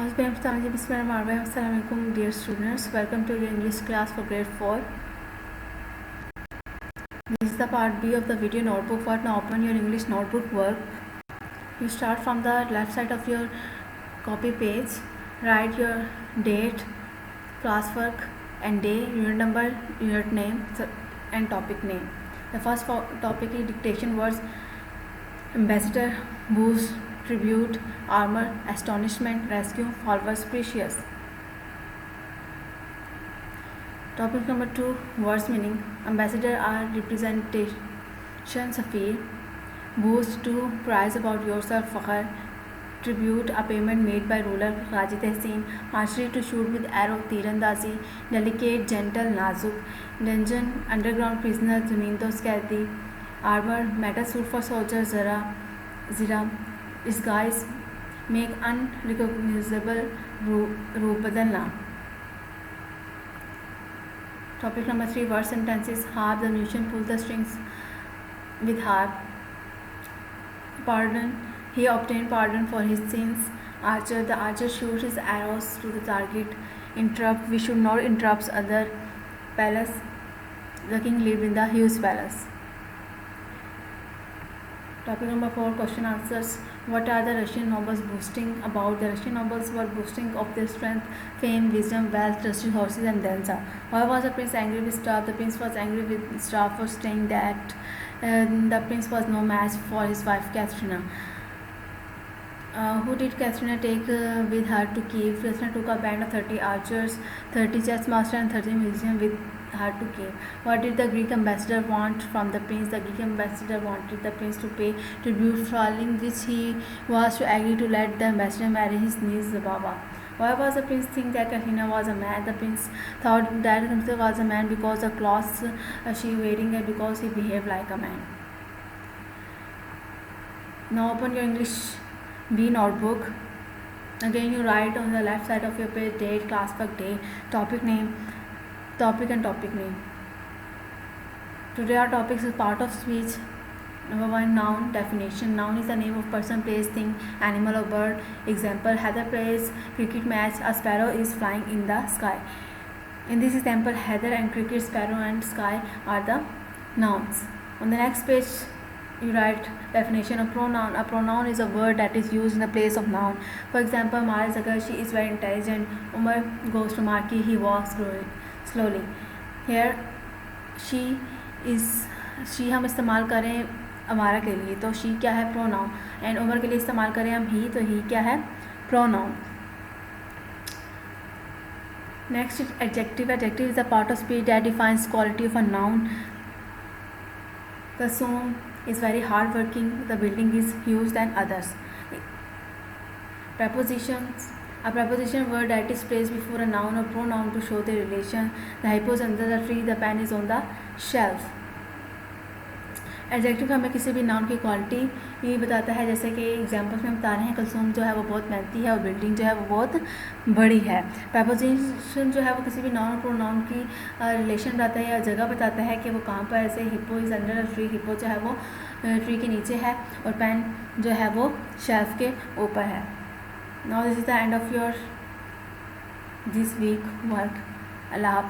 Assalamualaikum dear students, welcome to your English class for grade 4. This is the part B of the video notebook work. Now open your English notebook work. You start from the left side of your copy page. Write your date, class work and day, unit number, unit name and topic name. The first topic is dictation words: ambassador, boost, tribute, armor, astonishment, rescue, followers, precious. Topic number 2, words meaning: ambassador are representation, safir; boost, to prize about yourself, fakhar; tribute, a payment made by ruler, Raji Tehseen; archery, to shoot with arrow, तीरंदाजी; delicate, gentle, नाजुक; dungeon, underground prisoner, ज़मींदोज़ कैदी; armor, metal suit for soldier, ज़रा; disguise, make unrecognizable, रूप बदलना. Topic number 3, word sentences: harp, the musician pulls the strings with harp; pardon, he obtained pardon for his sins; archer, the archer shoots his arrows to the target; interrupt, we should not interrupt other; palace, the king lived in the huge palace. Topic number 4, question answers. What are the Russian nobles boasting about? The Russian nobles were boasting of their strength, fame, wisdom, wealth, trusty horses and dancer. Why was the prince angry with Staff? The prince was angry with Staff for saying that the prince was no match for his wife Katharina. Who did Katharina take with her to Kiev? Katharina took a band of 30 archers, 30 chess masters and 30 musicians with her to Kiev. What did the Greek ambassador want from the prince? The Greek ambassador wanted the prince to pay tribute, following which he was to agree to let the ambassador marry his niece Zababa. Why was the prince think that Katharina was a man? The prince thought that himself was a man because the clothes she wearing and because he behaved like a man. Now open your English B notebook. Again you write on the left side of your page date, class work, day, topic name, topic and topic name. Today our topics is part of speech. Number 1, noun. Definition: noun is the name of person, place, thing, animal or bird. Example: Heather plays cricket match. A sparrow is flying in the sky. In this example, Heather and cricket, sparrow and sky are the nouns. On the next page you write definition of pronoun. A pronoun is a word that is used in the place of noun. For example, Mara is a girl, she is very intelligent. Umar goes to market, he walks slowly. Here she हम इस्तेमाल करें हमारा के लिए तो she क्या है? Pronoun. And Umar के लिए इस्तेमाल करें हम ही तो ही क्या है? Pronoun. Next adjective. Adjective is a part of speech that defines quality of a noun. Kasum is very hard working. The building is huge than others. Prepositions. A preposition word that is placed before a noun or pronoun to show the relation. The hippo is under the tree. The pen is on the shelf. Adjective हमें किसी भी noun की quality ये बताता है. जैसे कि examples में बता रहे हैं, कलसूम जो है वो बहुत मेहनती है और बिल्डिंग जो है वो बहुत बड़ी है. प्रपोजिशन जो है वो किसी भी नाउन और प्रोनाउन की रिलेशन बताता है या जगह बताता है कि वो कहाँ पर. ऐसे hippo is under a tree. Hippo जो है वो ट्री के नीचे है और पेन जो है वो शेल्फ के ऊपर है. Now this is the end of your this week work. अल्लाह हाफ़िज़.